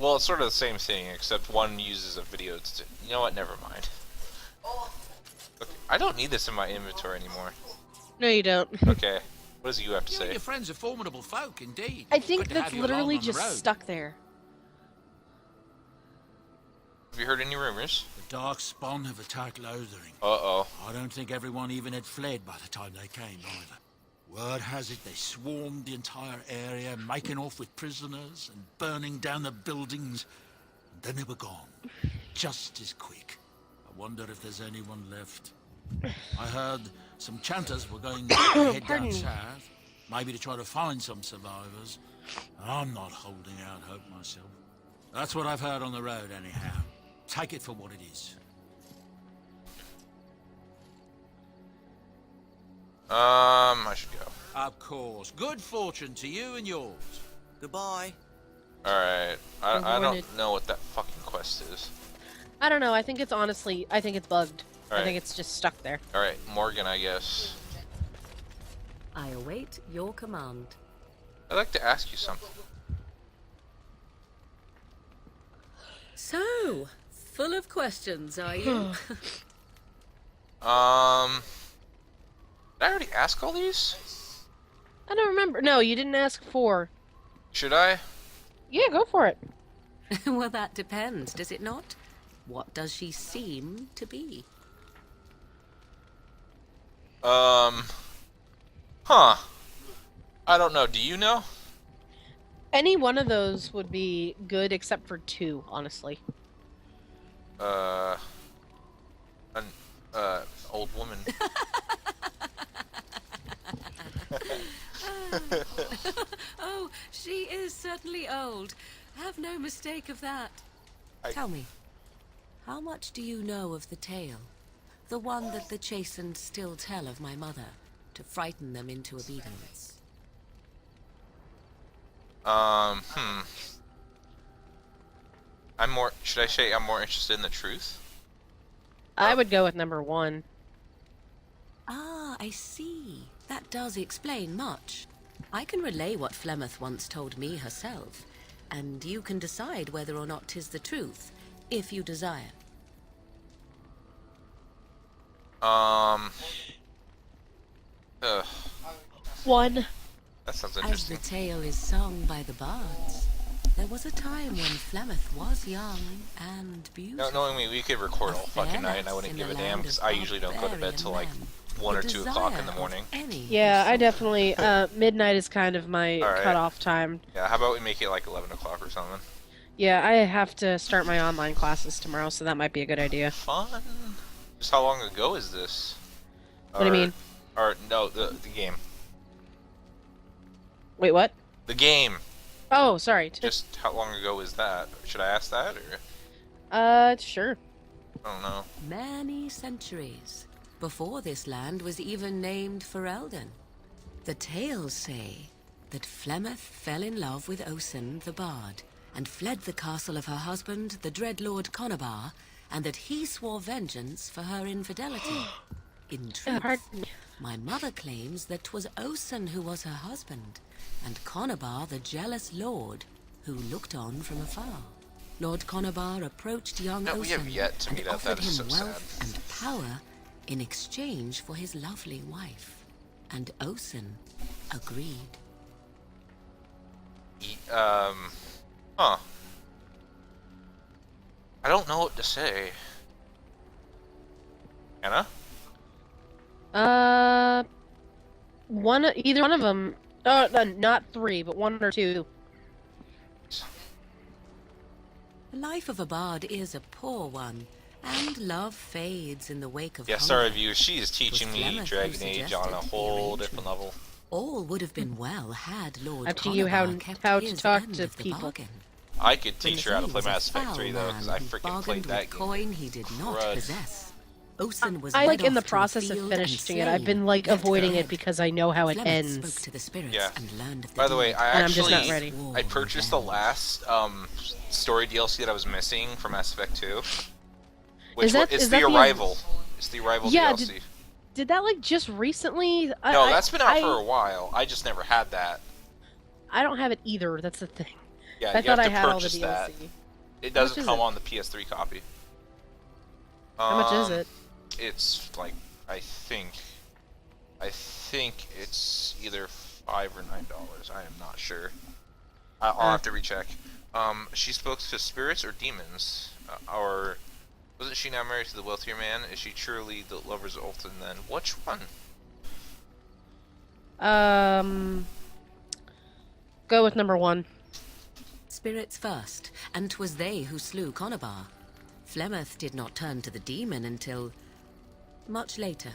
Well, it's sort of the same thing, except one uses a video. You know what? Never mind. Look, I don't need this in my inventory anymore. No, you don't. Okay. What does you have to You and say? your friends are formidable folk, indeed. I think Good to that's have you literally along on the just road. stuck there. Have you heard any rumors? The dark spawn have attacked Lothering. Uh-oh. I don't think everyone even had fled by the time they came, either. Word has it they swarmed the entire area, making off with prisoners and burning down the buildings. And then they were gone. Just as quick. I wonder if there's anyone left. I heard some chanters were going to head down south, maybe to try to find some survivors. I'm not holding out hope myself. That's what I've heard on the road, anyhow. Take it for what it is. I should go. Of course. Good fortune to you and yours. Goodbye. Alright. I wanted- don't know what that fucking quest is. I don't know. I think it's honestly, I think it's bugged. I Alright. think it's just stuck there. Alright, Morgan, I guess. I await your command. I'd like to ask you something. So, full of questions, are you? Did I already ask all these? I don't remember. No, you didn't ask for. Should I? Yeah, go for it. Well, that depends, does it not? What does she seem to be? Huh. I don't know. Do you know? Any one of those would be good except for two, honestly. An, old woman. Oh, she is certainly old. Have no mistake of that. Tell me, how much do you know of the tale? The one that the chastened still tell of my mother, to frighten them into obedience. Should I say I'm more interested in the truth? I would go with number one. Ah, I see. That does explain much. I can relay what Flemeth once told me herself, and you can decide whether or not 'tis the truth, if you desire. One. That sounds As interesting. the tale is sung by the bards, there was a time when Flemeth was young and beautiful. Knowing me, we could record all fucking night and I wouldn't give a damn because I usually don't go to bed till like 1 or 2 o'clock in the morning. Yeah, I definitely. Midnight is kind of my Alright. cutoff time. Yeah, how about we make it like 11 o'clock or something? Yeah, I have to start my online classes tomorrow, so that might be a good idea. Fun. Just how long ago is this? What do you mean? Or no, the game. Wait, what? The game. Oh, sorry. Just how long ago is that? Should I ask that or? Sure. I don't know. Many centuries before this land was even named Ferelden. The tales say that Flemeth fell in love with Osen the Bard and fled the castle of her husband, the dread Lord Conabar, and that he swore vengeance for her infidelity. In truth, Pardon me. my mother claims that 'twas Osen who was her husband, and Conabar the jealous lord who looked on from afar. Lord Conabar approached young No, we have Osen yet to and meet up. offered That is him so wealth sad. and power in exchange for his lovely wife, and Osen agreed. Huh. I don't know what to say. Anna? Either one of them. Oh, no, not three, but one or two. The life of a bard is a poor one, and love fades in the wake of Yes, hunger. our review. She is teaching me Flemeth who Dragon Age on a suggested the whole different arrangement. level. All would have been well had Lord Up to you Conabar kept how to his talk end to of the people. bargain. I could When teach her how to he play was a Mass Effect foul 3 though, because I man who freaking bargained played that with game. coin he did not Crud. possess. Osen was I led in the off to a process of field finishing and it. I've been slain, like yet avoiding dead. it because I know how it Flemeth ends. spoke to the spirits Yeah. and learned of the By the way, deed. I And I'm just actually not ready. Swore I purchased the revenge. last story DLC that I was missing for Mass Effect 2. Which Is that- it's is the that the- Arrival. It's the Arrival Yeah, DLC. Did that like just recently? No, that's been out for a while. I just never had that. I don't have it either. That's the thing. Yeah, I you thought have I to had all the purchase DLC. that. It How much doesn't is come it? on the PS3 copy. How much is it? It's like I think it's either $5 or $9. I am not sure. I'll have to recheck. She spoke to spirits or demons, or wasn't she now married to the wealthier man? Is she truly the lover's Olsen then? Which one? Go with number 1. Spirits first, and 'twas they who slew Conobar. Flemeth did not turn to the demon until much later.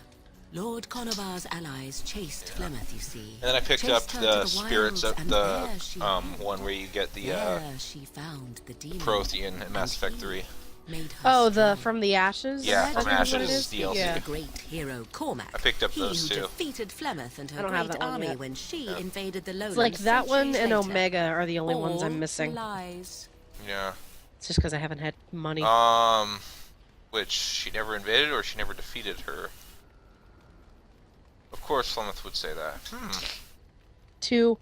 Lord Conobar's allies chased Flemeth, you see. And then I picked up Chased her the to spirits wilds, of and the there she one where you get the there she found the demon. Prothean in Mass and Effect he 3. made her Oh, the strong. From the Ashes? Yeah, I From think is what it Ashes is? DLC. Yeah. The great hero Cormac. I picked up he those who too. defeated Flemeth and I her don't have great that one army yet. when she invaded the lowlands. It's like that one centuries and later. Omega are the only ones I'm All missing. Lies. Yeah. It's just because I haven't had money. Which she never invaded or she never defeated her. Of course, Flemeth would say that. 2.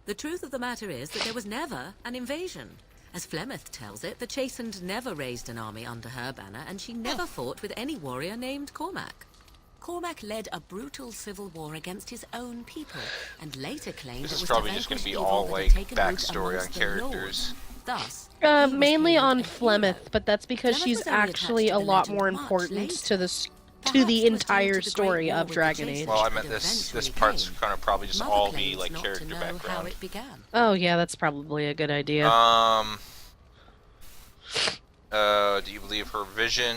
The truth of the matter is that there was never an invasion. As Flemeth tells it, the Chastened never raised an army under her banner, and she never fought with any warrior named Cormac. Cormac led a brutal civil war against his own people, and later claimed This it is was probably to just going to vanquish be evil all that had like taken root backstory on amongst the characters. Lords. Thus, he was Mainly hailed on a hero. Flemeth, but that's because Flemeth she's was only attached actually to a the lot legend more much important later. to the Perhaps the it was due entire to the great story war of with the Dragon Chastened Age. Well, I that meant this eventually part's came. going to probably just Mother all be claims like not character to know how background. it began. Oh yeah, that's probably a good idea. Do you believe her version?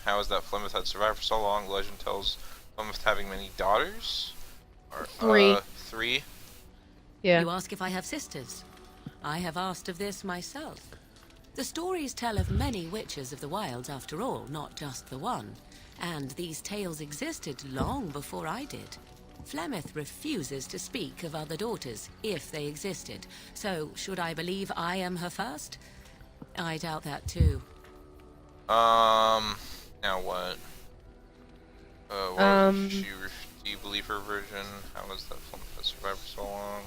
How is that Flemeth had survived for so long? Legend tells Flemeth having many daughters. Or, 3. 3. Yeah. You ask if I have sisters. I have asked of this myself. The stories tell of many witches of the wilds after all, not just the one. And these tales existed long before I did. Flemeth refuses to speak of other daughters, if they existed. So, should I believe I am her first? I doubt that too. Now what? Do you believe her version? How is that Flemeth had survived for so long?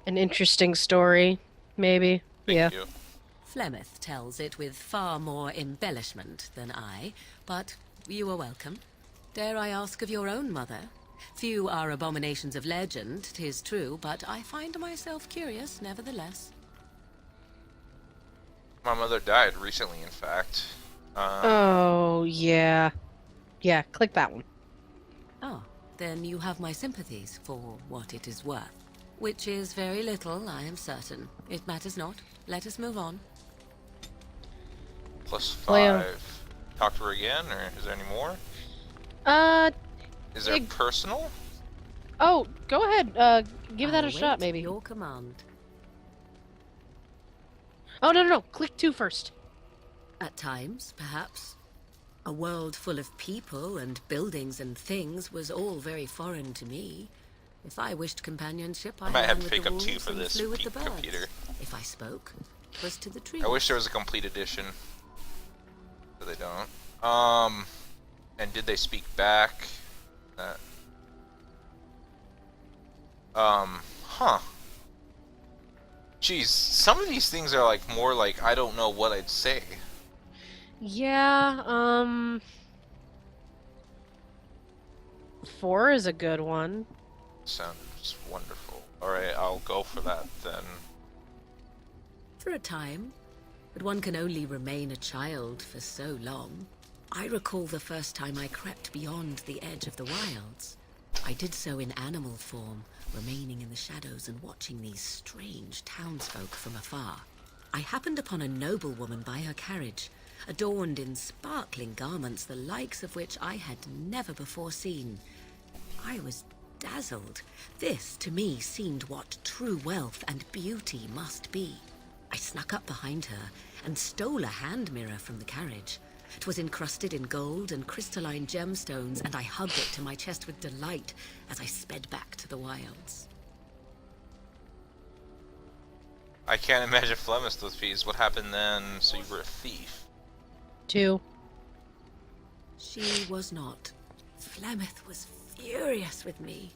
An interesting story, maybe. Thank Yeah. you. Flemeth tells it with far more embellishment than I, but you are welcome. Dare I ask of your own mother? Few are abominations of legend, 'tis true, but I find myself curious nevertheless. My mother died recently, in fact. Oh yeah. Yeah, click that one. Oh, then you have my sympathies for what it is worth. Which is very little, I am certain. It matters not. Let us move on. +5. Leo. Talk to her again, or is there any more? Is there Ig- personal? Oh, go ahead. Give that I a shot, await maybe. Your command. Oh no. Click 2 first. At times, perhaps. A world full of people and buildings and things was all very foreign to me. If I wished companionship, I might have ran to with pick the up 2 wolves for and this flew with the birds. computer. If I spoke, it was to the trees. I wish there was a complete edition. But they don't. And did they speak back? Huh. Jeez, some of these things are like more like I don't know what I'd say. Yeah, 4 is a good one. Sounds wonderful. Alright, I'll go for that then. For a time, but one can only remain a child for so long. I recall the first time I crept beyond the edge of the wilds. I did so in animal form, remaining in the shadows and watching these strange townsfolk from afar. I happened upon a noblewoman by her carriage, adorned in sparkling garments the likes of which I had never before seen. I was dazzled. This, to me, seemed what true wealth and beauty must be. I snuck up behind her and stole a hand mirror from the carriage. 'Twas encrusted in gold and crystalline gemstones, and I hugged it to my chest with delight as I sped back to the wilds. I can't imagine Flemeth with fees. What happened then? So you were a thief. 2. She was not. Flemeth was furious with me.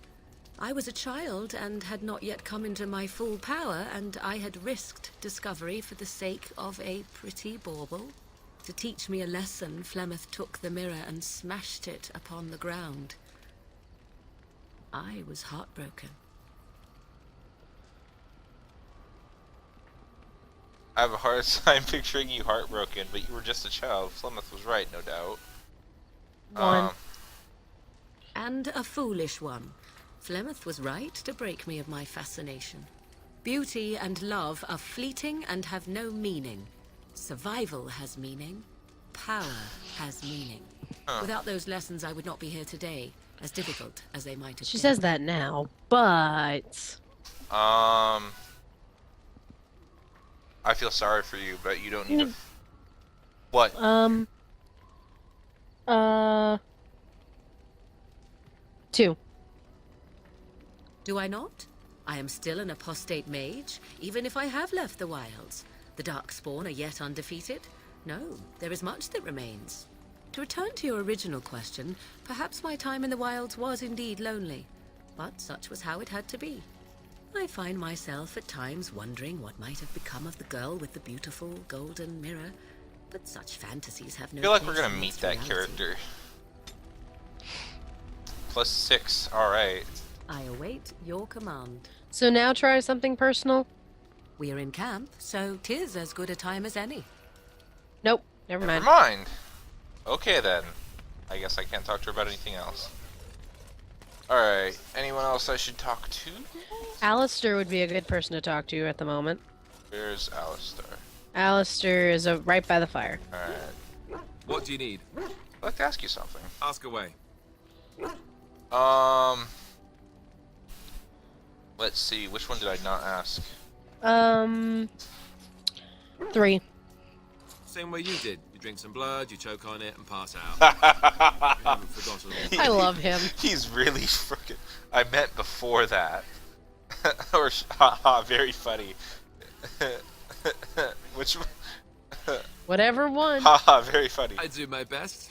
I was a child and had not yet come into my full power, and I had risked discovery for the sake of a pretty bauble. To teach me a lesson, Flemeth took the mirror and smashed it upon the ground. I was heartbroken. I have a hard time picturing you heartbroken, but you were just a child. Flemeth was right, no doubt. One. And a foolish one. Flemeth was right to break me of my fascination. Beauty and love are fleeting and have no meaning. Survival has meaning. Power has meaning. Without those lessons, I would not be here today, as difficult as they might have She been. says that now, but I feel sorry for you, but you don't need to. What? two. Do I not? I am still an apostate mage, even if I have left the wilds. The Darkspawn are yet undefeated. No, there is much that remains. To return to your original question, perhaps my time in the wilds was indeed lonely, but such was how it had to be. I find myself at times wondering what might have become of the girl with the beautiful golden mirror, but such fantasies have no I feel like we're place gonna in meet its that reality. character. +6, alright. I await your command. So now try something personal. We are in camp, so 'tis as good a time as any. Nope, never Never mind. mind. Okay then. I guess I can't talk to her about anything else. Alright, anyone else I should talk to? Alistair would be a good person to talk to at the moment. Where's Alistair? Alistair is right by the fire. Alright. What do you need? I'd like to ask you something. Ask away. Let's see, which one did I not ask? 3. Same way you did. You drink some blood, you choke on it, and pass out. You haven't forgotten all. I love him. He's really freaking. I meant before that. Or, haha, very funny. Which one? Whatever one. Haha, very funny. I do my best.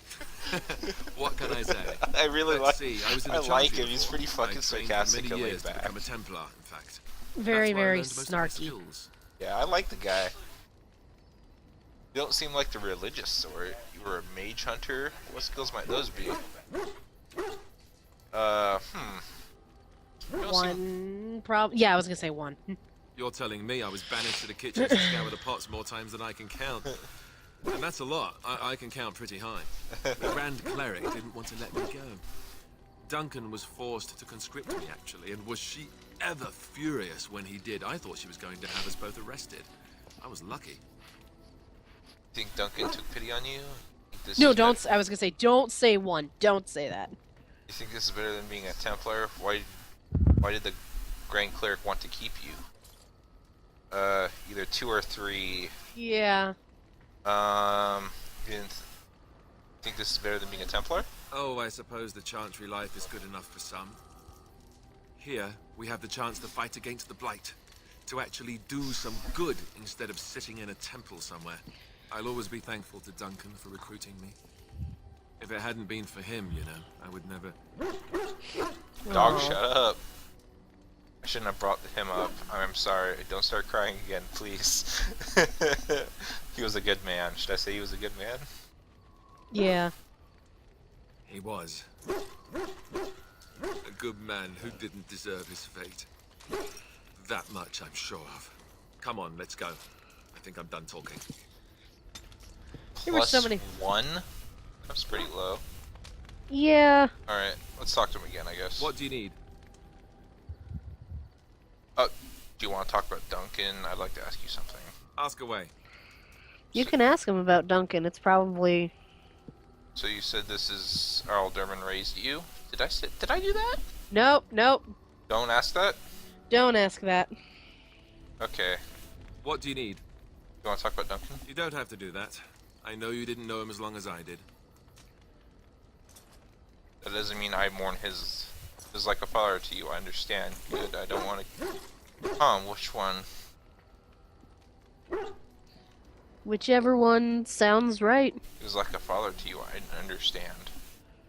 What can I say? I really Let's like. see. I was in I the like Chantry him. He's before. pretty fucking I trained for sarcastic many and laid years to back. become a Templar, in fact. Very, That's where I very learned most of my snarky. skills. Yeah, I like the guy. You don't seem like the religious sort. You were a mage hunter. What skills might those be? You don't seem- One. Yeah, I was gonna say 1. You're telling me I was banished to the kitchen to scour the pots more times than I can count. And that's a lot. I can count pretty high. The Grand Cleric didn't want to let me go. Duncan was forced to conscript me, actually, and was she ever furious when he did. I thought she was going to have us both arrested. I was lucky. Think Duncan took pity on you? Think this No, is don't. better- I was gonna say, don't say 1. Don't say that. You think this is better than being a Templar? Why did the Grand Cleric want to keep you? Either 2 or 3. Yeah. You didn't think this is better than being a Templar? Oh, I suppose the Chantry life is good enough for some. Here, we have the chance to fight against the Blight. To actually do some good instead of sitting in a temple somewhere. I'll always be thankful to Duncan for recruiting me. If it hadn't been for him, you know, I would never... Dog, Aw. shut up. I shouldn't have brought him up. I'm sorry. Don't start crying again, please. He was a good man. Should I say he was a good man? Yeah. He was. A good man who didn't deserve his fate. That much I'm sure of. Come on, let's go. I think I'm done talking. There were so Plus many- 1? That's pretty low. Yeah. Alright, let's talk to him again, I guess. What do you need? Do you want to talk about Duncan? I'd like to ask you something. Ask away. You can ask him about Duncan. It's probably. So you said this is Earl Durman raised you? Did I do that? Nope. Nope. Don't ask that? Don't ask that. Okay. What do you need? You want to talk about Duncan? You don't have to do that. I know you didn't know him as long as I did. That doesn't mean I mourn his like a father to you. I understand. Good. I don't want to. Which one? Whichever one sounds right. He was like a father to you. I understand.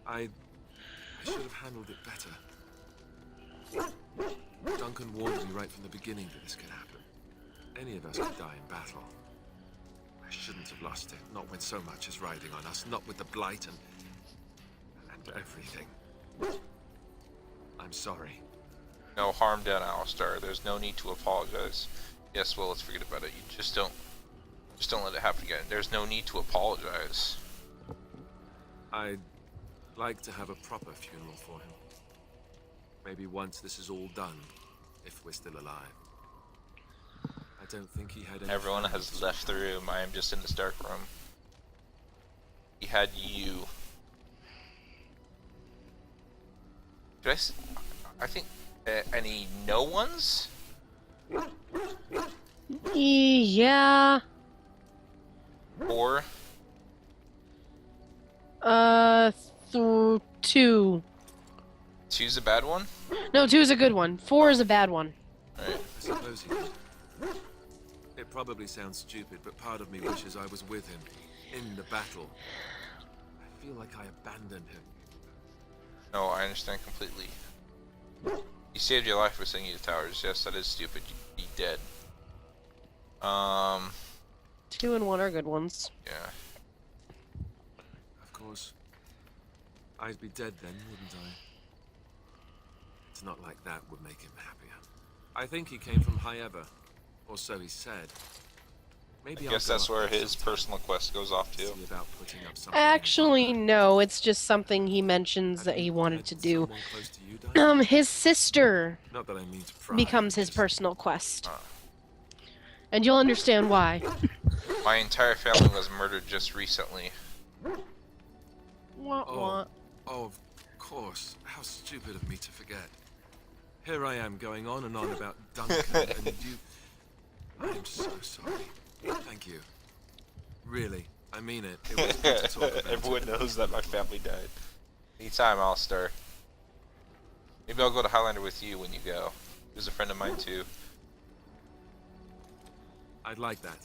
I should have handled it better. Duncan warned me right from the beginning that this could happen. Any of us could die in battle. I shouldn't have lost it, not when so much is riding on us, not with the blight and everything. I'm sorry. No harm done, Alistar. There's no need to apologize. Yes, well, let's forget about it. You just don't let it happen again. There's no need to apologize. I'd like to have a proper funeral for him. Maybe once this is all done, if we're still alive. I don't think he had any. Everyone has left the room. I am just in this dark room. He had you. I think any no ones? Yeah. Or Two. two's a bad one? No, 2 is a good one. 4 is a bad one. Alright. I suppose he did. It probably sounds stupid, but part of me wishes I was with him, in the battle. I feel like I abandoned him. No, I understand completely. You saved your life by singing the towers. Yes, that is stupid. You'd be dead. 2 and 1 are good ones. Yeah. Of course. I'd be dead then, wouldn't I? It's not like that would make him happier. I think he came from High Ever, or so he said. Maybe I guess that's where his personal quest goes off to. See about putting up something. Actually, no. It's just something he mentions that he wanted to do. Someone close to you, Diane? His sister Not that I mean to pry, becomes his just- personal quest. And you'll understand why. My entire family was murdered just recently. Wah, wah. Oh, of course. How stupid of me to forget. Here I am going on and on about Duncan, and you... I am so sorry. Thank you. Really, I mean it. It was good to talk about. Everyone knows that my family died. Anytime, Alistar. Maybe I'll go to Highlander with you when you go. He was a friend of mine too. I'd like that.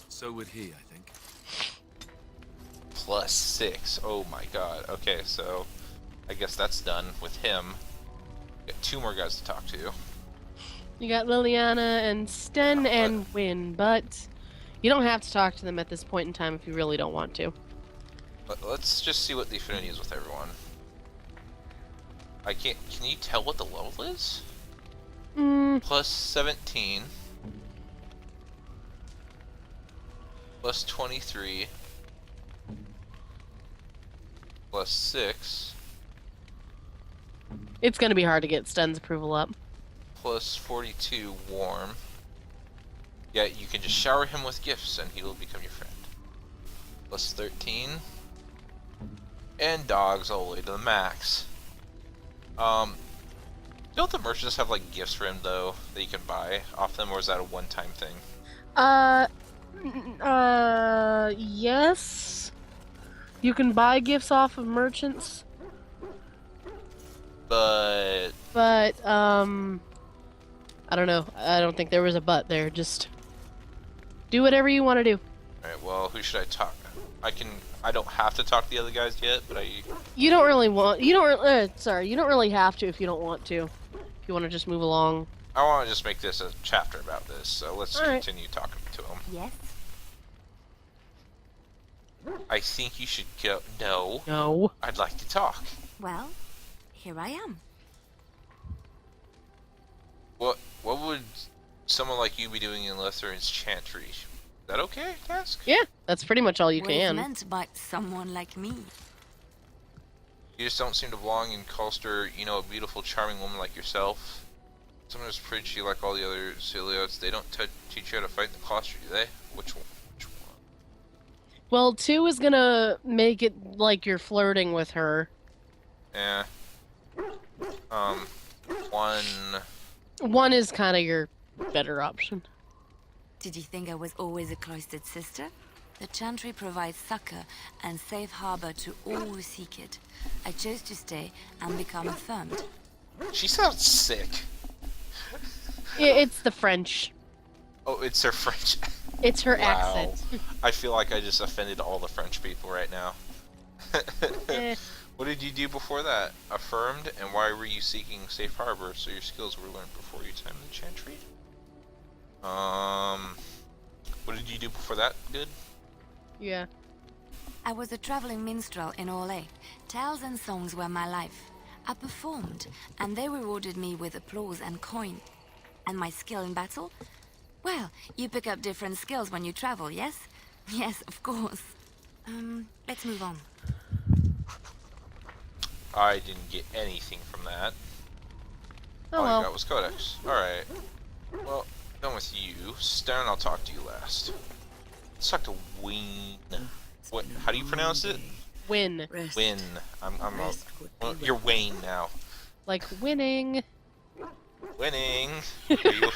So would he, I think. +6. Oh my god. Okay, so I guess that's done with him. Got 2 more guys to talk to. You got Liliana and Sten and Wynn, but you don't have to talk to them at this point in time if you really don't want to. But let's just see what the affinity is with everyone. I can't. Can you tell what the level is? +17. +23. +6. It's gonna be hard to get Sten's approval up. +42 warm. Yeah, you can just shower him with gifts and he will become your friend. +13. And dogs all the way to the max. Don't the merchants have like gifts for him though that you can buy off them, or is that a one-time thing? Yes. You can buy gifts off of merchants, But but, I don't know. I don't think there was a but there. Just do whatever you want to do. alright, well, who should I talk? I don't have to talk to the other guys yet, but You don't really want, you don't really have to if you don't want to. If you want to just move along. I want to just make this a chapter about this, so let's Alright. continue talking to him. Yes? I think you should go. No, No. I'd like to talk. Well, here I am. What would someone like you be doing in Letherin's chantry? Is that okay to ask? Yeah, that's pretty much all you What is can. meant by someone like me? You just don't seem to belong in Colster, you know, a beautiful, charming woman like yourself. Someone who's pretty like all the other Celiots. They don't teach you how to fight in the cluster, do they? Which one? Well, 2 is gonna make it like you're flirting with her. Yeah. 1. 1 is kind of your better option. Did you think I was always a cloistered sister? The Chantry provides succor and safe harbor to all who seek it. I chose to stay and become affirmed. She sounds sick. It's the French. Oh, it's her French. It's her Wow. accent. I feel like I just offended all the French people right now. Eh. What did you do before that? Affirmed, and why were you seeking safe harbor? So your skills were learned before you timed the chantry? What did you do before that? Good? Yeah. I was a traveling minstrel in Orlais. Tales and songs were my life. I performed, and they rewarded me with applause and coin. And my skill in battle? Well, you pick up different skills when you travel, yes? Yes, of course. Let's move on. I didn't get anything from that. Oh All well. you got was Codex. Alright. Well, done with you. Stern, I'll talk to you last. Let's talk to Wayne. What? How do you pronounce it? Win. Rest. Win. Rest would be Well, you're well. Wayne now. Like winning. Winning. Are you,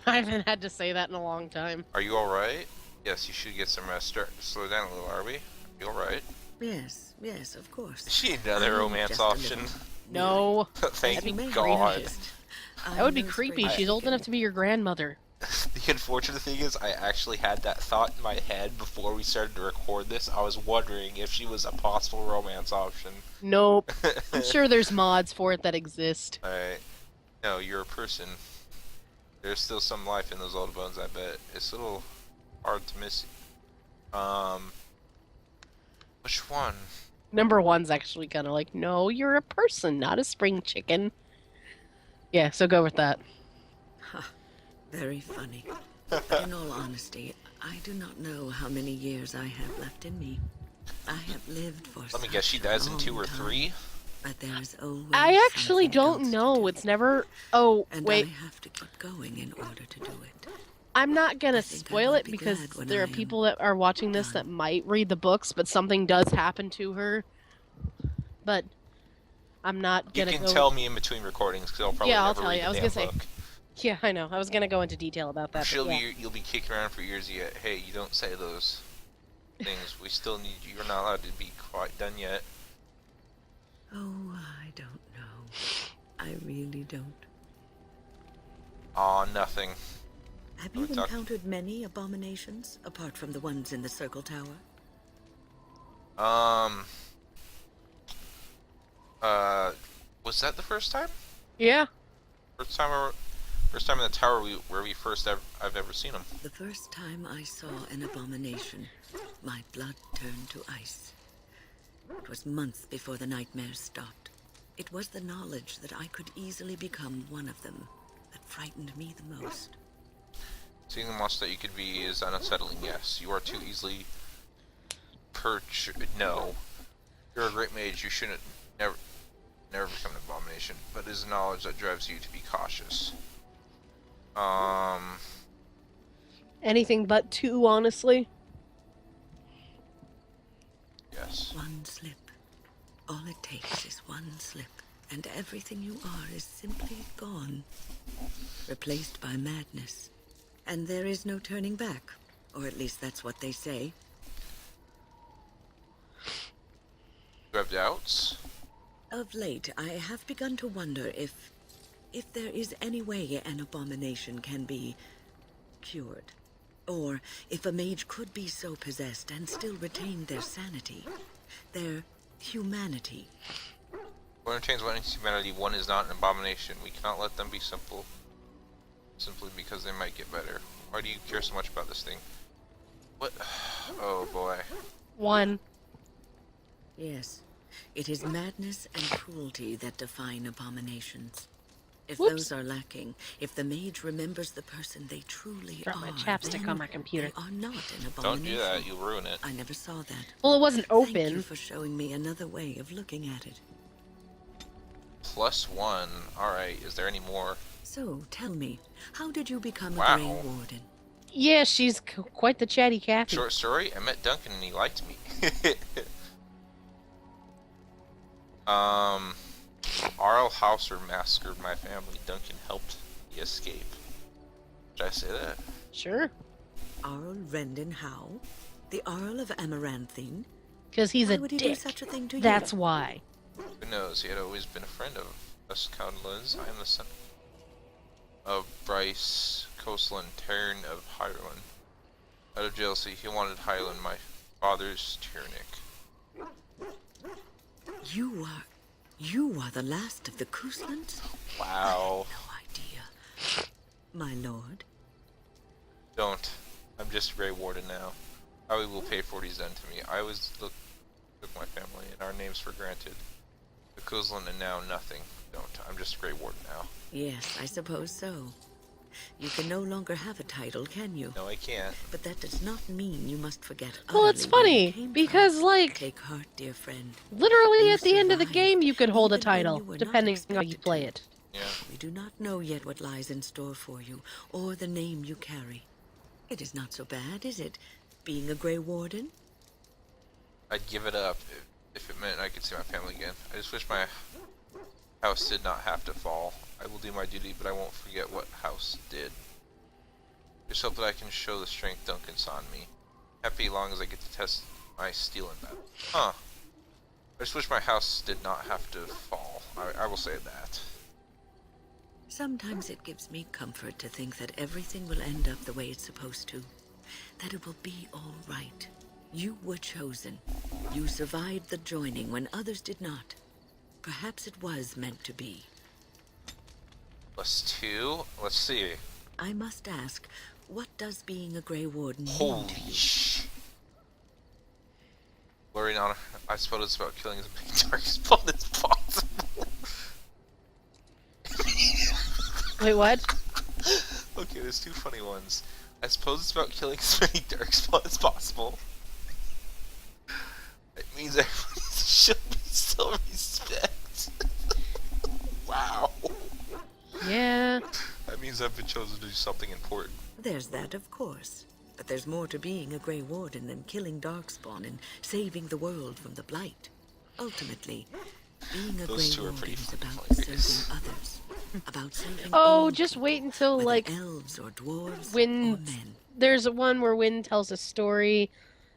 I haven't had to say that in a long time. are you alright? Yes, you should get some rest. Start to slow down a little, are we? You alright? Yes, yes, of course. Is she another I'm romance just a option? little No. Thank As you may have God. noticed, That would be I'm no creepy. spring She's old chicken. enough to be your grandmother. The unfortunate thing is, I actually had that thought in my head before we started to record this. I was wondering if she was a possible romance option. Nope. I'm sure there's mods for it that exist. Alright. No, you're a person. There's still some life in those old bones, I bet. It's a little hard to miss. Which one? Number one's actually kind of like, no, you're a person, not a spring chicken. Yeah, so go with that. Very funny. But in all honesty, I do not know how many years I have left in me. I have lived for Let me guess, she dies in 2 or 3? But there is always I actually something don't else to know. do. It's never. Oh, And wait. I have to keep going in order to do it. I'm not gonna I think I spoil will it be because glad when there I are am people that are watching this that done. might read the books, but something does happen to her. But I'm not You gonna can go. tell me in between recordings, because I'll probably Yeah, I'll never tell read you. the I was damn gonna say. book. Yeah, I know. I was gonna go into detail about that. But yeah. You'll be kicking around for years yet. Hey, you don't say those things. We still need you. You're not allowed to be quite done yet. Oh, I don't know. I really don't. Aw, nothing. Have Are you we talk- encountered many abominations apart from the ones in the circle tower? Was that the first time? Yeah. First time in the tower where we first I've ever seen him. The first time I saw an abomination, my blood turned to ice. It was months before the nightmares stopped. It was the knowledge that I could easily become one of them that frightened me the most. Seeing the monster that you could be is unsettling, yes. You are too easily no. You're a great mage, you shouldn't never become an abomination, but it is knowledge that drives you to be cautious. Anything but two, honestly. Yes. One slip. All it takes is one slip, and everything you are is simply gone. Replaced by madness. And there is no turning back. Or at least that's what they say. You have doubts? Of late, I have begun to wonder if there is any way an abomination can be cured. Or if a mage could be so possessed and still retain their sanity, their humanity. What entertains one humanity, one is not an abomination. We cannot let them be simple. Simply because they might get better. Why do you care so much about this thing? What? Oh boy. One. Yes, it is madness and cruelty that define abominations. If Whoops. those are lacking, if the mage remembers the person they truly Drop are, my chapstick then on my computer. they are not an abomination. Don't do that, you'll ruin it. I never saw that. Well, it wasn't Thank you open. for showing me another way of looking at it. +1. Alright, is there any more? So, tell me, how did you become Wow. a Grey Warden? Yeah, she's quite the chatty Cathy. Short story, I met Duncan and he liked me. Arl Hauser massacred my family. Duncan helped me escape. Did I say that? Sure. Arl Rendon Howe? The Arl of Amaranthine? Because he's Why a would he do dick. such a thing to you? That's why. Who knows? He had always been a friend of us Conlins. I am the son of Bryce Coastland, Terran of Highland. Out of jealousy, he wanted Highland, my father's tyrannic. You are the last of the Couslands? Wow. No idea. My lord. Don't. I'm just Grey Warden now. I will pay for what he's done to me. I always took my family and our names for granted. The Kuzlan and now nothing. Don't. I'm just Grey Warden now. Yes, I suppose so. You can no longer have a title, can you? No, I can't. But that does not mean you must forget Well, it's utterly where you funny came because, from. like, Take heart, dear friend. literally You at the end of the survived, game, you could hold a even when title, you were not depending on how you expected play to. it. Yeah. We do not know yet what lies in store for you, or the name you carry. It is not so bad, is it, being a Grey Warden? I'd give it up if it meant I could see my family again. I just wish my house did not have to fall. I will do my duty, but I won't forget what house did. Just hope that I can show the strength Duncan's on me. Happy long as I get to test my steel in battle. Huh. I just wish my house did not have to fall. I will say that. Sometimes it gives me comfort to think that everything will end up the way it's supposed to. That it will be all right. You were chosen. You survived the joining when others did not. Perhaps it was meant to be. +2. Let's see. I must ask, what does being a Grey Warden mean Holy to you? sh! Blurring on. I suppose it's about killing as many dark spawn as possible. Wait, what? Okay, there's two funny ones. I suppose it's about killing as many dark spawn as possible. It means everybody should be still respect. Wow. Yeah. That means I've been chosen to do something important. There's that, of course. But there's more to being a Grey Warden than killing Darkspawn and saving the world from the Blight. Ultimately, being a Those Grey two are Warden pretty is about funny ways. serving others. About serving Oh, all just people, wait until, whether like, elves or dwarves or when men. there's one where Wynn tells a story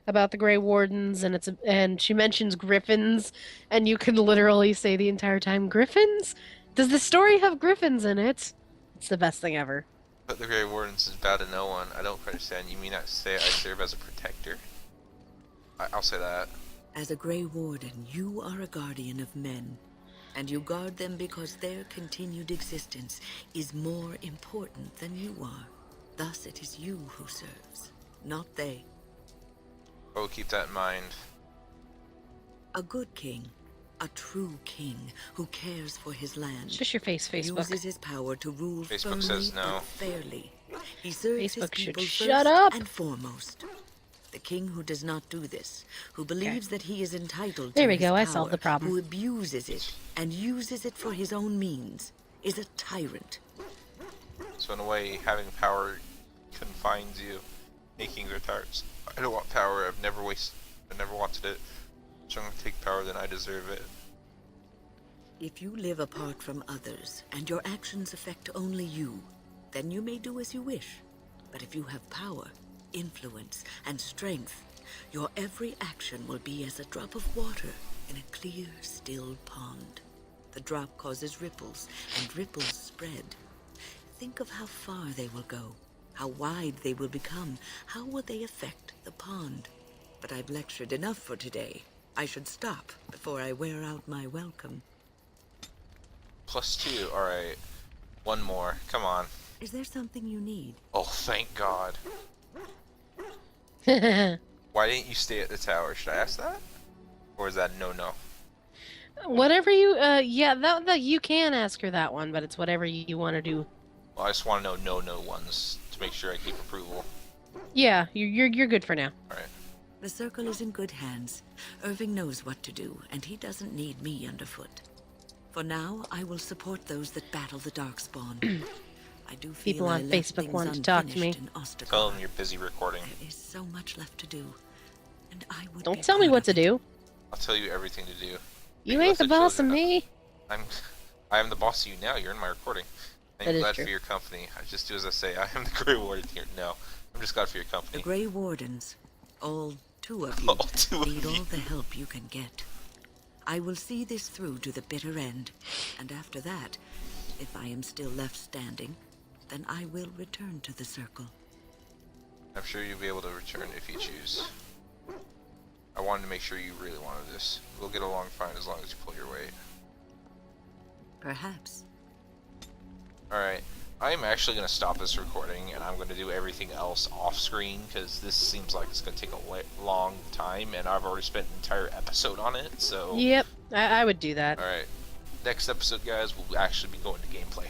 about the Grey Wardens, and and she mentions griffins, and you can literally say the entire time, "Griffins? Does the story have griffins in it?" It's the best thing ever. But the Grey Wardens is bad to no one. I don't quite understand. You mean I say I serve as a protector? I'll say that. As a Grey Warden, you are a guardian of men, and you guard them because their continued existence is more important than you are. Thus, it is you who serves, not they. I will keep that in mind. A good king, a true king who cares for his land, Shush your face, Facebook. uses his power to rule Facebook firmly says no. but fairly. He serves his Facebook should people shut first up. and foremost. The king who does not do this, who believes that he is entitled There to we his go, power, I solved the problem. who abuses it and uses it for his own means, is a tyrant. So in a way, having power confines you, making their tyrants. I don't want power. I never wanted it. So I'm gonna take power, then I deserve it. If you live apart from others, and your actions affect only you, then you may do as you wish. But if you have power, influence, and strength, your every action will be as a drop of water in a clear, still pond. The drop causes ripples, and ripples spread. Think of how far they will go, how wide they will become, how will they affect the pond. But I've lectured enough for today. I should stop before I wear out my welcome. +2. Alright. One more. Come on. Is there something you need? Oh, thank God. Why didn't you stay at the tower? Should I ask that? Or is that no? Whatever you, yeah, that you can ask her that one, but it's whatever you want to do. Well, I just want to know no ones to make sure I keep approval. Yeah, you're good for now. Alright. The circle is in good hands. Irving knows what to do, and he doesn't need me underfoot. For now, I will support those that battle the Darkspawn. I do feel People I on left Facebook things want to talk to me. unfinished in Ostagar. Tell them you're busy recording. There is so much left to do, and I would Don't be tell me proud what of to it. do. I'll tell you everything to do. You Make ain't the lesser boss of children. me. I am the boss of you now. You're in my recording. I'm That is glad true. for your company. I just do as I say. I am the Grey Warden here. No, I'm just glad for your The company. Grey Wardens, all two of you, All two of need you. all the help you can get. I will see this through to the bitter end, and after that, if I am still left standing, then I will return to the circle. I'm sure you'll be able to return if you choose. I wanted to make sure you really wanted this. We'll get along fine as long as you pull your weight. Perhaps. Alright, I'm actually going to stop this recording, and I'm going to do everything else off-screen, because this seems like it's going to take a long time, and I've already spent an entire episode on it, so... Yep, I would do that. Alright, next episode, guys, we'll actually be going to gameplay.